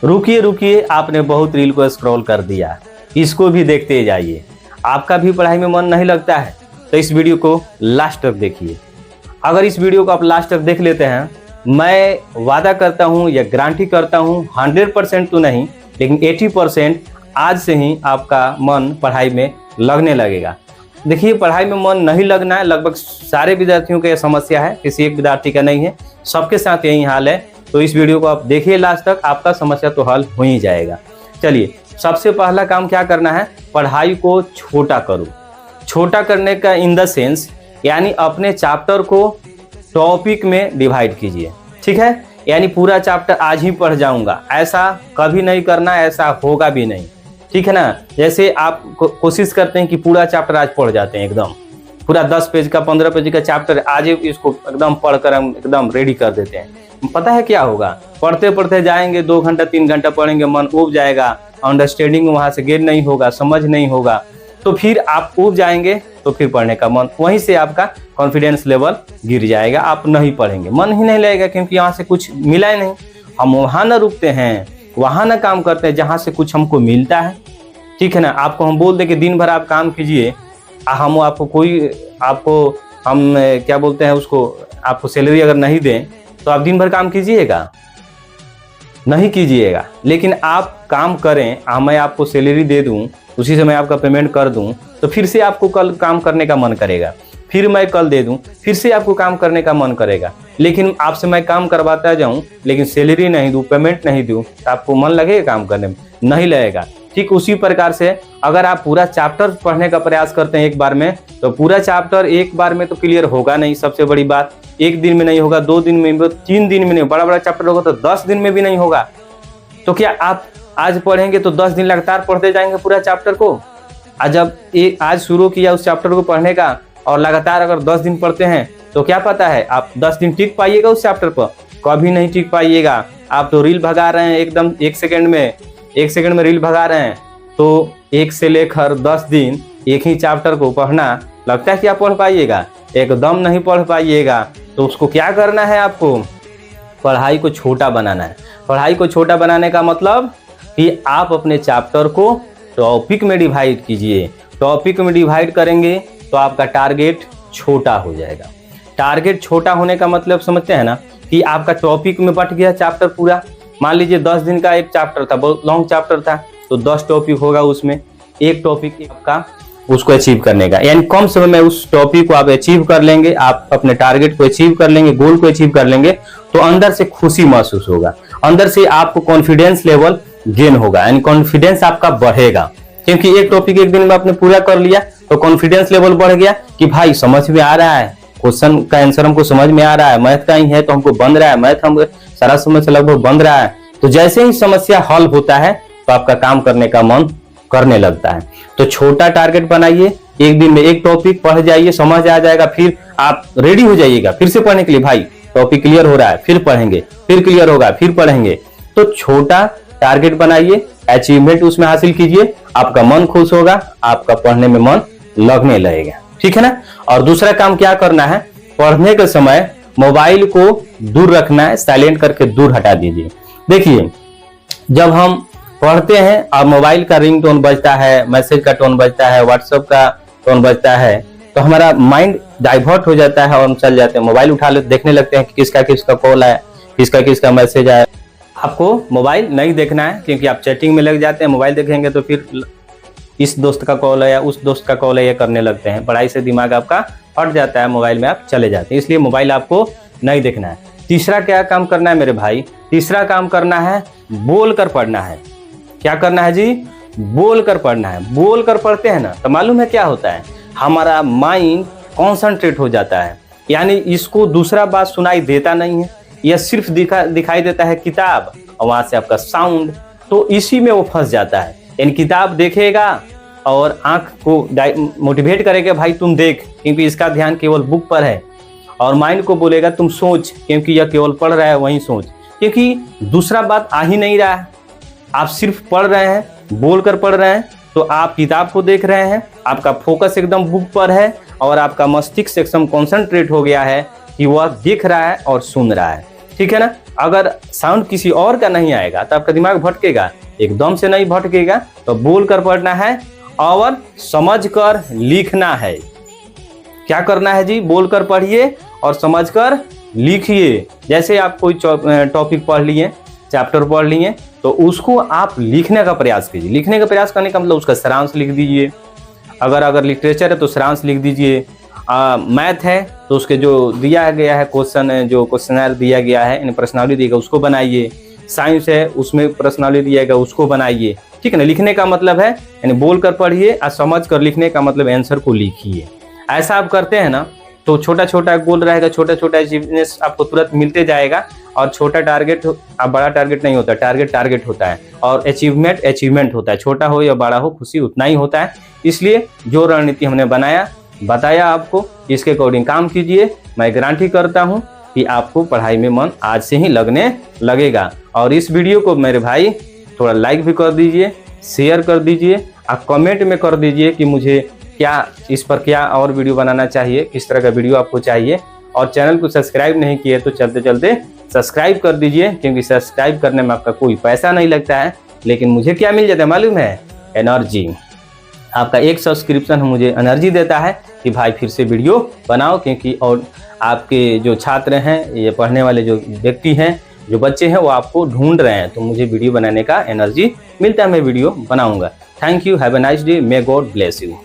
रुकिए रुकिए, आपने बहुत रील को स्क्रॉल कर दिया, इसको भी देखते जाइए। आपका भी पढ़ाई में मन नहीं लगता है तो इस वीडियो को लास्ट तक देखिए। अगर इस वीडियो को आप लास्ट तक देख लेते हैं, मैं वादा करता हूं या गारंटी करता हूं 100% तो नहीं लेकिन 80% आज से ही आपका मन पढ़ाई में लगने लगेगा। देखिए, पढ़ाई में मन नहीं लगना है लगभग सारे विद्यार्थियों का यह समस्या है, किसी एक विद्यार्थी का नहीं है, सबके साथ यही हाल है। तो इस वीडियो को आप देखिए लास्ट तक, आपका समस्या तो हल हो ही जाएगा। चलिए, सबसे पहला काम क्या करना है, पढ़ाई को छोटा करो। छोटा करने का इन द सेंस यानी अपने चैप्टर को टॉपिक में डिवाइड कीजिए। ठीक है, यानी पूरा चैप्टर आज ही पढ़ जाऊंगा, ऐसा कभी नहीं करना, ऐसा होगा भी नहीं। ठीक है ना। जैसे आप कोशिश करते हैं कि पूरा चैप्टर आज पढ़ जाते हैं, एकदम पूरा 10 पेज का 15 पेज का चैप्टर आज ही इसको एकदम पढ़कर हम एकदम रेडी कर देते हैं। पता है क्या होगा, पढ़ते पढ़ते जाएंगे 2 घंटा 3 घंटा पढ़ेंगे, मन उब जाएगा, अंडरस्टैंडिंग वहां से गेन नहीं होगा, समझ नहीं होगा, तो फिर आप उब जाएंगे, तो फिर पढ़ने का मन, वहीं से आपका कॉन्फिडेंस लेवल गिर जाएगा, आप नहीं पढ़ेंगे, मन ही नहीं लगेगा, क्योंकि यहाँ से कुछ मिला ही नहीं। हम वहां न रुकते हैं, वहां ना काम करते हैं जहां से कुछ हमको मिलता है। ठीक है ना। आपको हम बोल दें कि दिन भर आप काम कीजिए, हम आपको हम क्या बोलते हैं उसको, आपको सैलरी अगर नहीं दें तो आप दिन भर काम कीजिएगा? नहीं कीजिएगा। लेकिन आप काम करें, मैं आपको सैलरी दे दूं, उसी समय आपका पेमेंट कर दूं, तो फिर से आपको कल काम करने का मन करेगा, फिर मैं कल दे दूं, फिर से आपको काम करने का मन करेगा। लेकिन आपसे मैं काम करवाता जाऊं लेकिन सैलरी नहीं दूं, पेमेंट नहीं दूं, तो आपको मन लगेगा काम करने में? नहीं लगेगा। ठीक उसी प्रकार से अगर आप पूरा चैप्टर पढ़ने का प्रयास करते हैं एक बार में, तो पूरा चैप्टर एक बार में तो क्लियर होगा नहीं। सबसे बड़ी बात, 1 दिन में नहीं होगा, 2 दिन में, 3 दिन में नहीं, बड़ा बड़ा चैप्टर होगा तो 10 दिन में भी नहीं होगा। तो क्या आप आज पढ़ेंगे तो 10 दिन लगातार पढ़ते जाएंगे पूरा चैप्टर को? जब आज शुरू किया उस चैप्टर को पढ़ने का और लगातार अगर 10 दिन पढ़ते हैं तो क्या पता है आप 10 दिन टिक पाइएगा उस चैप्टर पर? कभी नहीं टिक पाइएगा। आप तो रील भगा रहे हैं एकदम 1 सेकंड में रील भगा रहे हैं। तो 1 से लेकर 10 दिन एक ही चैप्टर को पढ़ना, लगता है कि आप पढ़ पाइएगा? एकदम नहीं पढ़ पाइएगा। तो उसको क्या करना है, आपको पढ़ाई को छोटा बनाना है। पढ़ाई को छोटा बनाने का मतलब कि आप अपने चैप्टर को टॉपिक में डिवाइड कीजिए। टॉपिक में डिवाइड करेंगे तो आपका टारगेट छोटा हो जाएगा। टारगेट छोटा होने का मतलब समझते हैं ना, कि आपका टॉपिक में बट गया चैप्टर पूरा। मान लीजिए 10 दिन का एक चैप्टर था, बहुत लॉन्ग चैप्टर था, तो 10 टॉपिक होगा, उसमें एक टॉपिक आपका उसको अचीव करने का, यानी कम समय में उस टॉपिक को आप अचीव कर लेंगे, आप अपने टारगेट को अचीव कर लेंगे, गोल को अचीव कर लेंगे, तो अंदर से खुशी महसूस होगा, अंदर से आपको कॉन्फिडेंस लेवल गेन होगा, यानी कॉन्फिडेंस आपका बढ़ेगा। क्योंकि एक टॉपिक 1 दिन में आपने पूरा कर लिया तो कॉन्फिडेंस लेवल बढ़ गया कि भाई समझ में आ रहा है, क्वेश्चन का आंसर हमको समझ में आ रहा है, मैथ का ही है तो हमको बन रहा है, मैथ हम सारा समय से लगभग बन रहा है। तो जैसे ही समस्या हल होता है तो आपका काम करने का मन करने लगता है। तो छोटा टारगेट बनाइए, 1 दिन में एक टॉपिक पढ़ जाइए, समझ आ जाएगा, फिर आप रेडी हो जाइएगा फिर से पढ़ने के लिए। भाई टॉपिक क्लियर हो रहा है, फिर पढ़ेंगे, फिर क्लियर होगा, फिर पढ़ेंगे। तो छोटा टारगेट बनाइए, अचीवमेंट उसमें हासिल कीजिए, आपका मन खुश होगा, आपका पढ़ने में मन लगने लगेगा। ठीक है ना। और दूसरा काम क्या करना है, पढ़ने के समय मोबाइल को दूर रखना है, साइलेंट करके दूर हटा दीजिए। देखिए, जब हम पढ़ते हैं और मोबाइल का रिंग टोन बजता है, मैसेज का टोन बजता है, व्हाट्सएप का टोन बजता है, तो हमारा माइंड डाइवर्ट हो जाता है और हम चल जाते हैं, मोबाइल उठा लेते, देखने लगते हैं कि किसका किसका कॉल है, किसका किसका मैसेज आया। आपको मोबाइल नहीं देखना है, क्योंकि आप चैटिंग में लग जाते हैं। मोबाइल देखेंगे तो फिर इस दोस्त का कॉल है या उस दोस्त का कॉल है, ये करने लगते हैं, पढ़ाई से दिमाग आपका हट जाता है, मोबाइल में आप चले जाते हैं। इसलिए मोबाइल आपको नहीं देखना है। तीसरा क्या काम करना है मेरे भाई, तीसरा काम करना है बोल कर पढ़ना है। क्या करना है जी, बोल कर पढ़ना है। बोल कर पढ़ते हैं ना तो मालूम है क्या होता है, हमारा माइंड कॉन्सेंट्रेट हो जाता है, यानी इसको दूसरा बात सुनाई देता नहीं है, यह सिर्फ दिखाई देता है किताब और वहां से आपका साउंड, तो इसी में वो फंस जाता है। यानी किताब देखेगा और आंख को मोटिवेट करेगा, भाई तुम देख, क्योंकि इसका ध्यान केवल बुक पर है, और माइंड को बोलेगा तुम सोच, क्योंकि यह केवल पढ़ रहा है, वहीं सोच, क्योंकि दूसरा बात आ ही नहीं रहा है। आप सिर्फ पढ़ रहे हैं, बोलकर पढ़ रहे हैं, तो आप किताब को देख रहे हैं, आपका फोकस एकदम बुक पर है और आपका मस्तिष्क एकदम कॉन्सेंट्रेट हो गया है कि वह देख रहा है और सुन रहा है। ठीक है ना। अगर साउंड किसी और का नहीं आएगा तो आपका दिमाग भटकेगा, एकदम से नहीं भटकेगा। तो बोल कर पढ़ना है और समझ कर लिखना है। क्या करना है जी? बोल कर पढ़िए और समझ कर लिखिए। जैसे आप कोई टॉपिक पढ़ लिए, चैप्टर पढ़ लिए, तो उसको आप लिखने का प्रयास कीजिए। लिखने का प्रयास करने का मतलब उसका सारांश लिख दीजिए। अगर लिटरेचर है तो सारांश लिख दीजिए। मैथ है तो उसके जो दिया गया है क्वेश्चन, जो क्वेश्चनर दिया गया है, यानी प्रश्नावली दिएगा उसको बनाइए। साइंस है उसमें प्रश्नावली दिया गया उसको बनाइए। ठीक है ना। लिखने का मतलब है यानी बोल कर पढ़िए और समझ कर लिखने का मतलब आंसर को लिखिए। ऐसा आप करते हैं ना तो छोटा छोटा गोल रहेगा, छोटा छोटा अचीवनेस आपको तुरंत मिलते जाएगा। और छोटा टारगेट अब बड़ा टारगेट नहीं होता, टारगेट होता है और अचीवमेंट होता है। छोटा हो या बड़ा हो, खुशी उतना ही होता है। इसलिए जो रणनीति हमने बताया आपको, इसके अकॉर्डिंग काम कीजिए। मैं गारंटी करता हूं कि आपको पढ़ाई में मन आज से ही लगने लगेगा। और इस वीडियो को मेरे भाई थोड़ा लाइक भी कर दीजिए, शेयर कर दीजिए, आप कमेंट में कर दीजिए कि मुझे क्या इस पर क्या और वीडियो बनाना चाहिए, किस तरह का वीडियो आपको चाहिए। और चैनल को सब्सक्राइब नहीं किए तो चलते चलते सब्सक्राइब कर दीजिए, क्योंकि सब्सक्राइब करने में आपका कोई पैसा नहीं लगता है। लेकिन मुझे क्या मिल जाता है मालूम है? एनर्जी। आपका एक सब्सक्रिप्शन मुझे एनर्जी देता है कि भाई फिर से वीडियो बनाओ। क्योंकि और आपके जो छात्र हैं, ये पढ़ने वाले जो व्यक्ति हैं, जो बच्चे हैं, वो आपको ढूंढ रहे हैं। तो मुझे वीडियो बनाने का एनर्जी मिलता है, मैं वीडियो बनाऊंगा। Thank you, have a nice day, may God bless you.